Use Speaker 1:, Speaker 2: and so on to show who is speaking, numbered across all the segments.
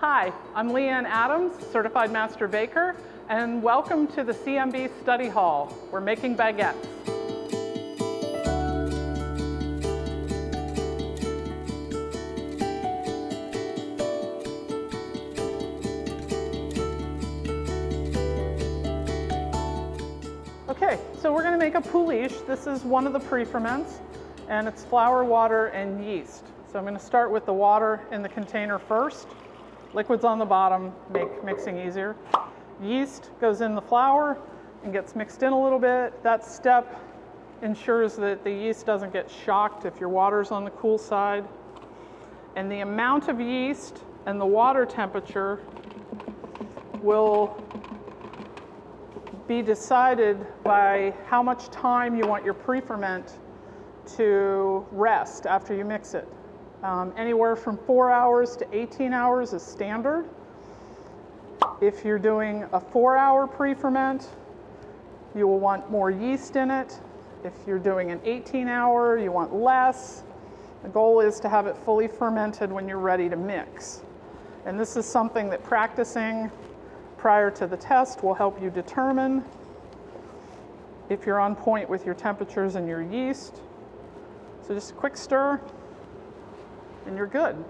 Speaker 1: Hi, I'm Leanne Adams, Certified Master Baker, and welcome to the CMB Study Hall. We're making baguettes. Okay, so we're going to make a pouliche. This is one of the pre-ferments, and it's flour, water, and yeast. So I'm going to start with the water in the container first. Liquids on the bottom make mixing easier. Yeast goes in the flour and gets mixed in a little bit. That step ensures that the yeast doesn't get shocked if your water's on the cool side. And the amount of yeast and the water temperature will be decided by how much time you want your pre-ferment to rest after you mix it. Anywhere from 4 hours to 18 hours is standard. If you're doing a 4-hour pre-ferment, you will want more yeast in it. If you're doing an 18-hour, you want less. The goal is to have it fully fermented when you're ready to mix. And this is something that practicing prior to the test will help you determine if you're on point with your temperatures and your yeast. So just a quick stir, and you're good.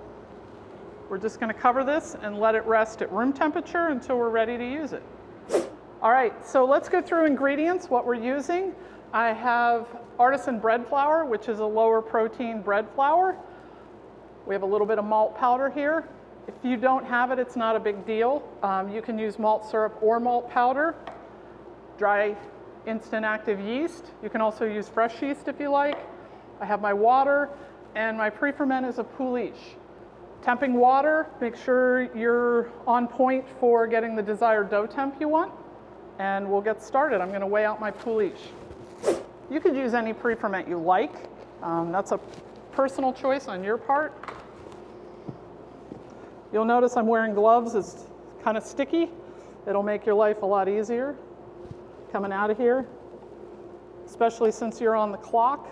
Speaker 1: We're just going to cover this and let it rest at room temperature until we're ready to use it. All right, so let's go through ingredients, what we're using. I have artisan bread flour, which is a lower protein bread flour. We have a little bit of malt powder here. If you don't have it, it's not a big deal. You can use malt syrup or malt powder. Dry instant active yeast. You can also use fresh yeast if you like. I have my water, and my pre-ferment is a pouliche. Temping water, make sure you're on point for getting the desired dough temp you want, and we'll get started. I'm going to weigh out my pouliche. You could use any pre-ferment you like. That's a personal choice on your part. You'll notice I'm wearing gloves. It's kind of sticky. It'll make your life a lot easier coming out of here, especially since you're on the clock.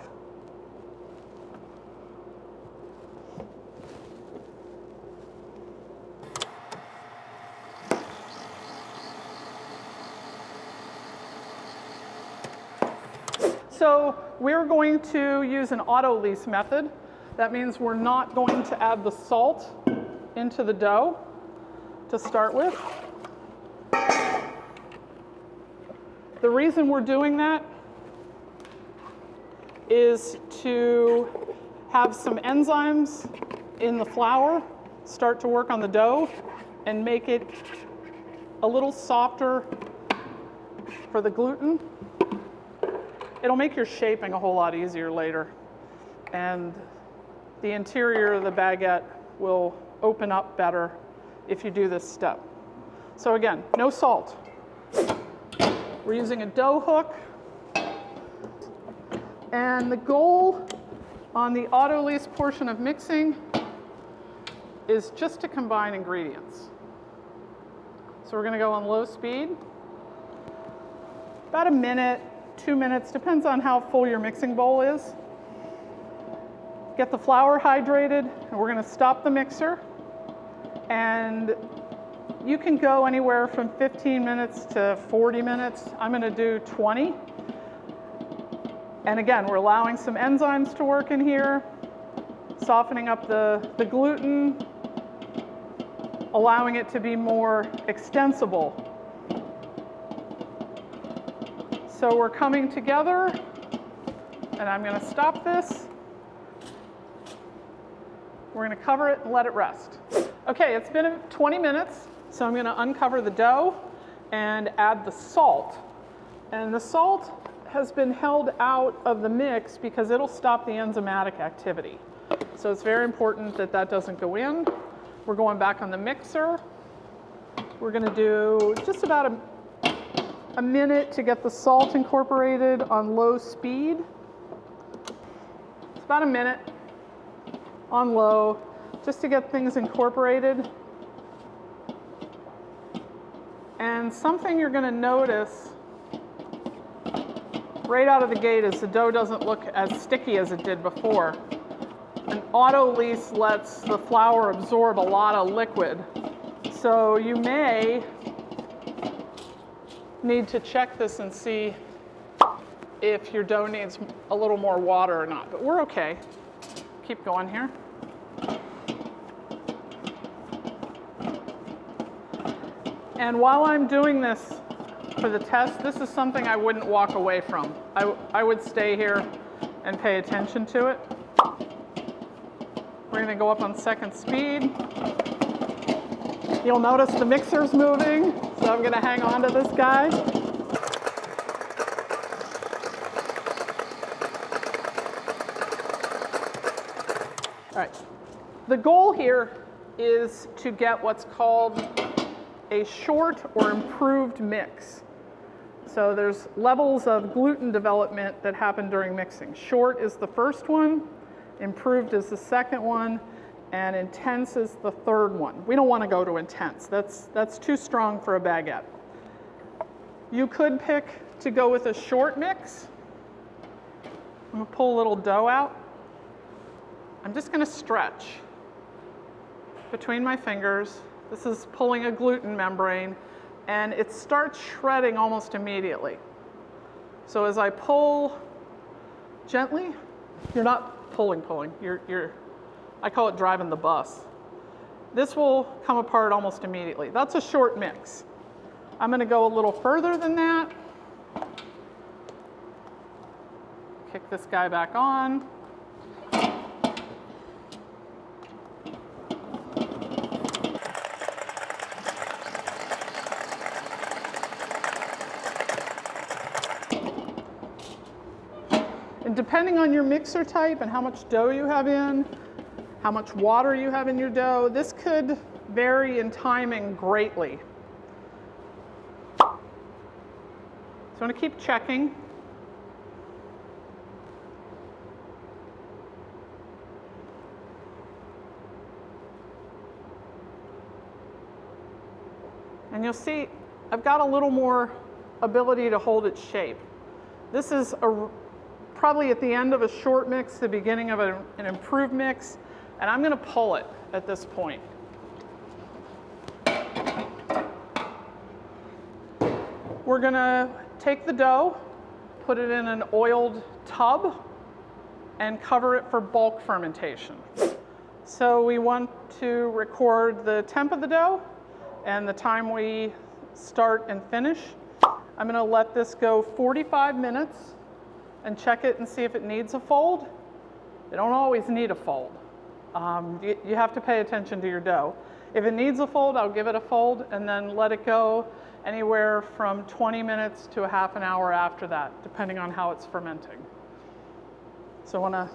Speaker 1: So we're going to use an Autolyse method. That means we're not going to add the salt into the dough to start with. The reason we're doing that is to have some enzymes in the flour start to work on the dough and make it a little softer for the gluten. It'll make your shaping a whole lot easier later, and the interior of the baguette will open up better if you do this step. So again, no salt. We're using a dough hook, and the goal on the Autolyse portion of mixing is just to combine ingredients. So we're going to go on low speed, about a minute, 2 minutes, depends on how full your mixing bowl is. Get the flour hydrated, and we're going to stop the mixer. And you can go anywhere from 15 minutes to 40 minutes. I'm going to do 20. And again, we're allowing some enzymes to work in here, softening up the gluten, allowing it to be more extensible. So we're coming together, and I'm going to stop this. We're going to cover it and let it rest. Okay, it's been 20 minutes, so I'm going to uncover the dough and add the salt. And the salt has been held out of the mix because it'll stop the enzymatic activity. So it's very important that that doesn't go in. We're going back on the mixer. We're going to do just about a minute to get the salt incorporated on low speed. It's about a minute on low, just to get things incorporated. And something you're going to notice right out of the gate is the dough doesn't look as sticky as it did before. An Autolyse lets the flour absorb a lot of liquid So you may need to check this and see if your dough needs a little more water or not, but we're okay. Keep going here. And while I'm doing this for the test, this is something I wouldn't walk away from. I would stay here and pay attention to it. We're gonna go up on second speed. You'll notice the mixer's moving, so I'm gonna hang on to this guy. All right, the goal here is to get what's called a short or improved mix. So there's levels of gluten development that happen during mixing. Short is the first one, improved is the second one, and intense is the third one. We don't want to go to intense. That's too strong for a baguette. You could pick to go with a short mix. I'm going to pull a little dough out. I'm just going to stretch between my fingers. This is pulling a gluten membrane, and it starts shredding almost immediately. So as I pull gently, you're not pulling, I call it driving the bus. This will come apart almost immediately. That's a short mix. I'm going to go a little further than that. Kick this guy back on. And depending on your mixer type and how much dough you have in, how much water you have in your dough, this could vary in timing greatly. So I'm going to keep checking. And you'll see I've got a little more ability to hold its shape. This is probably at the end of a short mix, the beginning of an improved mix, and I'm going to pull it at this point. We're going to take the dough, put it in an oiled tub, and cover it for bulk fermentation. So we want to record the temp of the dough and the time we start and finish. I'm going to let this go 45 minutes and check it and see if it needs a fold. They don't always need a fold. You have to pay attention to your dough. If it needs a fold, I'll give it a fold and then let it go anywhere from 20 minutes to a half an hour after that, depending on how it's fermenting. So I want to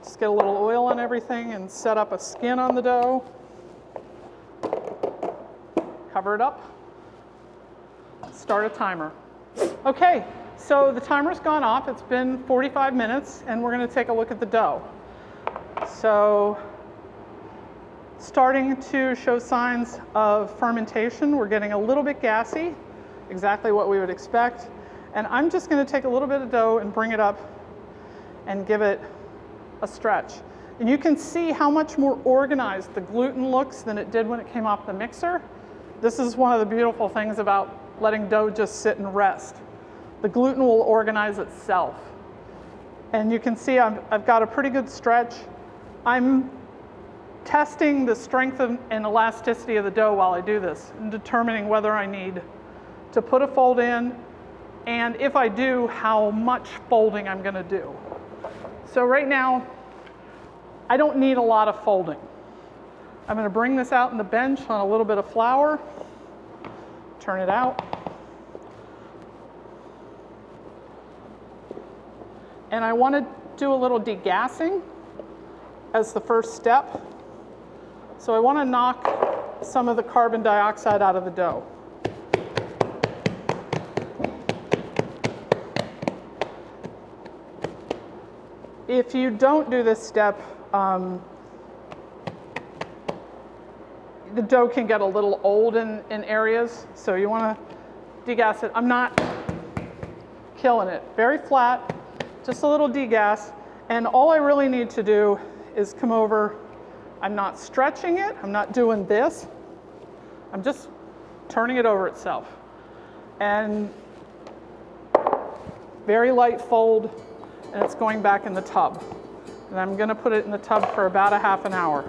Speaker 1: just get a little oil on everything and set up a skin on the dough. Cover it up. Start a timer. Okay. So the timer's gone off. It's been 45 minutes, and we're going to take a look at the dough. So starting to show signs of fermentation. We're getting a little bit gassy, exactly what we would expect. And I'm just going to take a little bit of dough and bring it up and give it a stretch. And you can see how much more organized the gluten looks than it did when it came off the mixer. This is one of the beautiful things about letting dough just sit and rest. The gluten will organize itself. And you can see I've got a pretty good stretch. I'm testing the strength and elasticity of the dough while I do this and determining whether I need to put a fold in, and if I do, how much folding I'm going to do. So right now, I don't need a lot of folding. I'm going to bring this out in the bench on a little bit of flour, turn it out. And I want to do a little degassing as the first step. So I want to knock some of the carbon dioxide out of the dough. If you don't do this step, the dough can get a little old in areas, so you want to degas it. I'm not killing it. Very flat. Just a little degas, and all I really need to do is come over I'm not stretching it. I'm not doing this. I'm just turning it over itself. And very light fold, and it's going back in the tub. And I'm going to put it in the tub for about a half an hour.